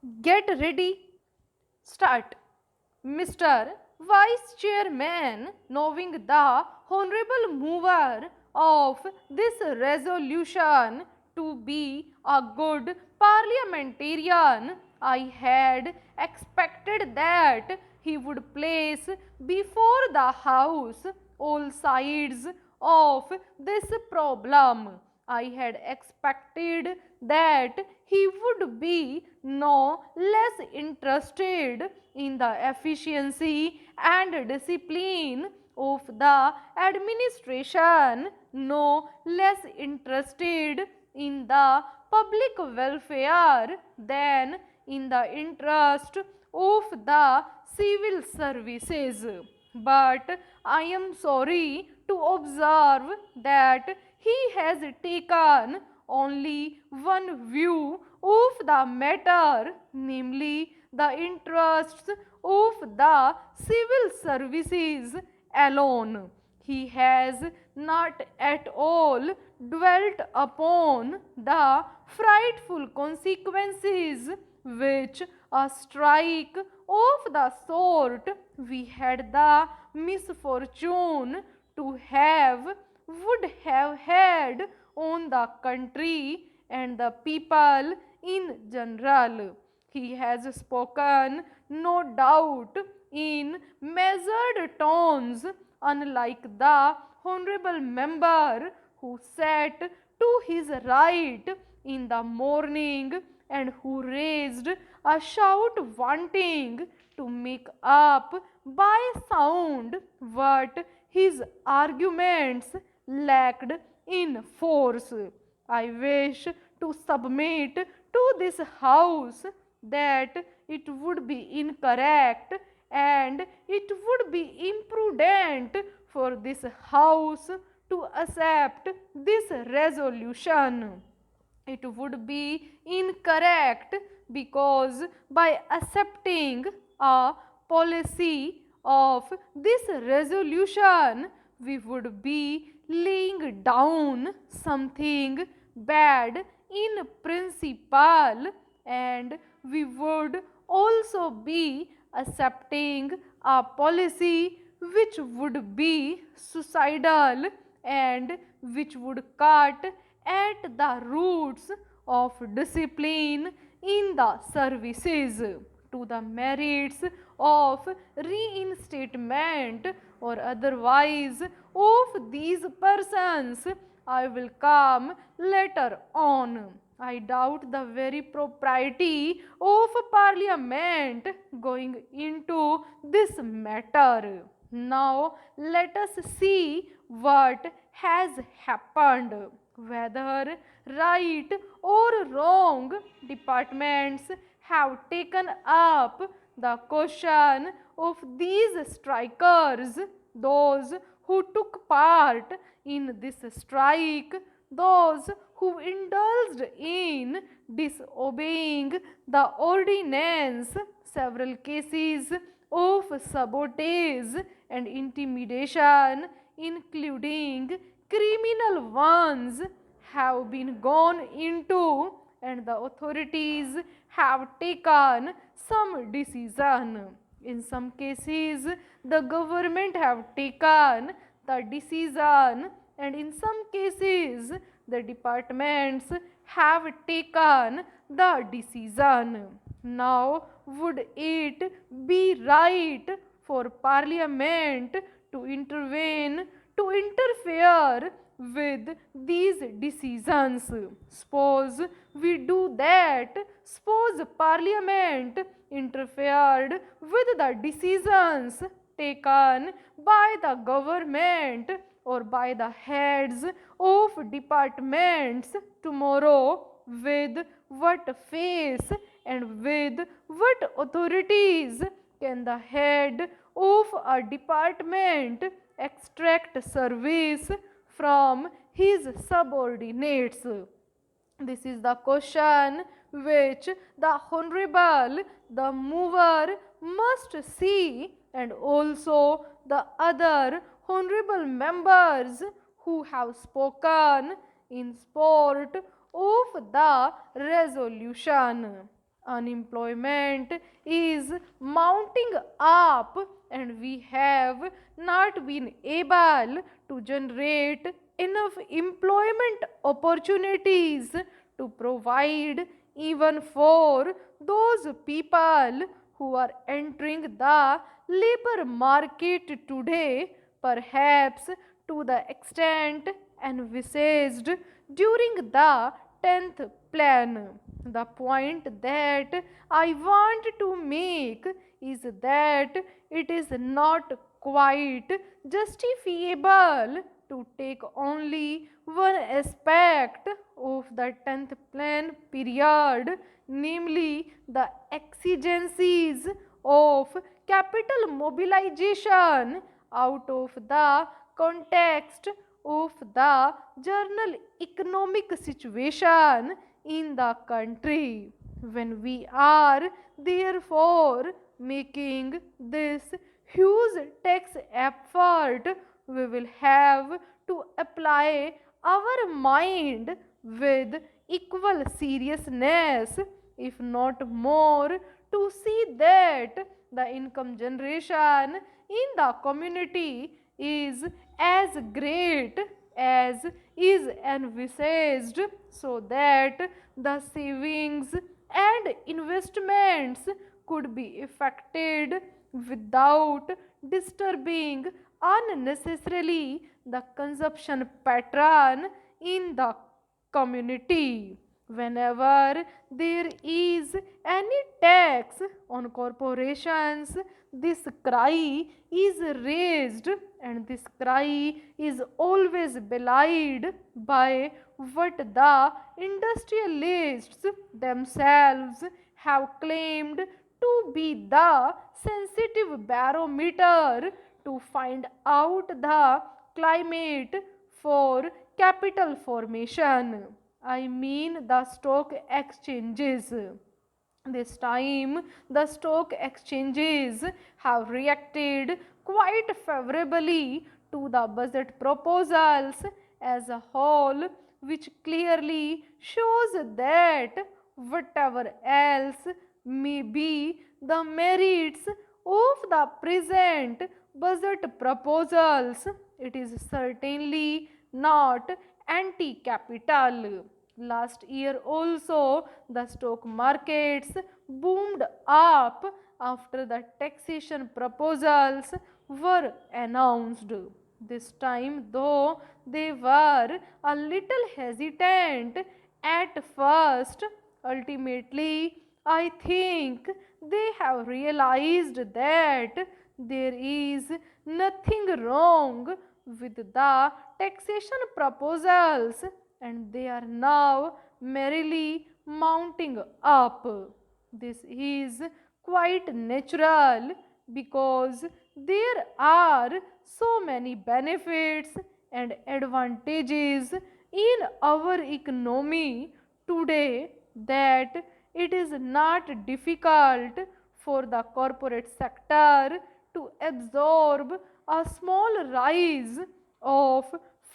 Get ready, start. Mr. Vice Chairman, knowing the honorable mover of this resolution to be a good parliamentarian, I had expected that he would place before the House all sides of this problem. I had expected that he would be no less interested in the efficiency and discipline of the administration, no less interested in the public welfare than in the interest of the civil services. But I am sorry to observe that he has taken only one view of the matter, namely the interests of the civil services alone. He has not at all dwelt upon the frightful consequences which a strike of the sort we had the misfortune to have would have had on the country and the people in general. He has spoken, no doubt, in measured tones, unlike the honorable member who sat to his right in the morning and who raised a shout wanting to make up by sound what his arguments lacked in force. I wish to submit to this House that it would be incorrect and it would be imprudent for this House to accept this resolution. It would be incorrect because by accepting a policy of this resolution, we would be laying down something bad in principle, and we would also be accepting a policy which would be suicidal and which would cut at the roots of discipline in the services to the merits of reinstatement or otherwise of these persons. I will come later on. I doubt the very propriety of Parliament going into this matter. Now let us see what has happened. Whether right or wrong, departments have taken up the question of these strikers, those who took part in this strike, those who indulged in disobeying the ordinance, several cases of sabotage and intimidation, including criminal ones, have been gone into, and the authorities have taken some decision. In some cases, the government have taken the decision, and in some cases, the departments have taken the decision. Now, would it be right for Parliament to intervene, to interfere with these decisions? Suppose we do that. Suppose Parliament interfered with the decisions taken by the government or by the heads of departments tomorrow. With what face and with what authorities can the head of a department extract service from his subordinates? This is the question which the honorable, the mover must see, and also the other honorable members who have spoken in support of the resolution. Unemployment is mounting up, and we have not been able to generate enough employment opportunities to provide even for those people who are entering the labor market today, perhaps to the extent envisaged during the 10th plan. The point that I want to make is that it is not quite justifiable to take only one aspect of the 10th plan period, namely the exigencies of capital mobilization, out of the context of the general economic situation in the country. When we are therefore making this huge tax effort, we will have to apply our mind with equal seriousness, if not more, to see that the income generation in the community is as great as is envisaged, so that the savings and investments could be effected without disturbing unnecessarily the consumption pattern in the community. Whenever there is any tax on corporations, this cry is raised, and this cry is always belied by what the industrialists themselves have claimed to be the sensitive barometer to find out the climate for capital formation. I mean the stock exchanges. This time, the stock exchanges have reacted quite favorably to the budget proposals as a whole, which clearly shows that whatever else may be the merits of the present budget proposals, it is certainly not anti capital. Last year also, the stock markets boomed up after the taxation proposals were announced. This time, though, they were a little hesitant at first. Ultimately, I think they have realized that there is nothing wrong with the taxation proposals, and they are now merrily mounting up. This is quite natural because there are so many benefits and advantages in our economy today that it is not difficult for the corporate sector to absorb a small rise of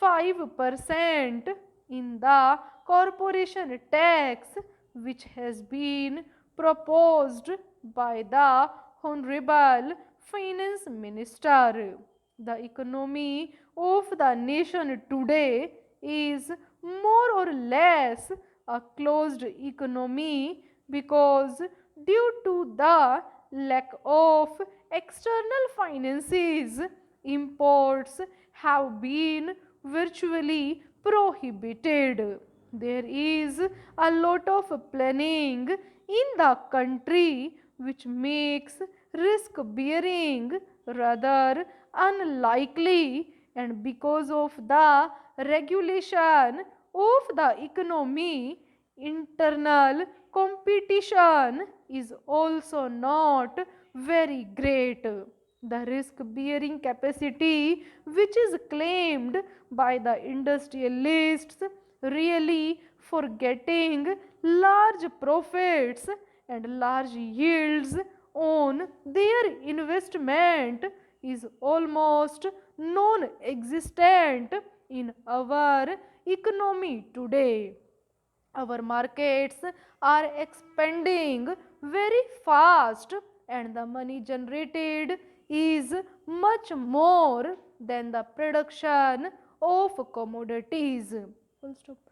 5% in the corporation tax, which has been proposed by the Honorable Finance Minister. The economy of the nation today is more or less a closed economy because, due to the lack of external finances, imports have been virtually prohibited. There is a lot of planning in the country which makes risk bearing rather unlikely, and because of the regulation of the economy, internal competition is also not very great. The risk bearing capacity which is claimed by the industrialists really for getting large profits and large yields on their investment is almost non existent in our economy today. our markets are expanding very fast, and the money generated is much more than the production of commodities. Full stop.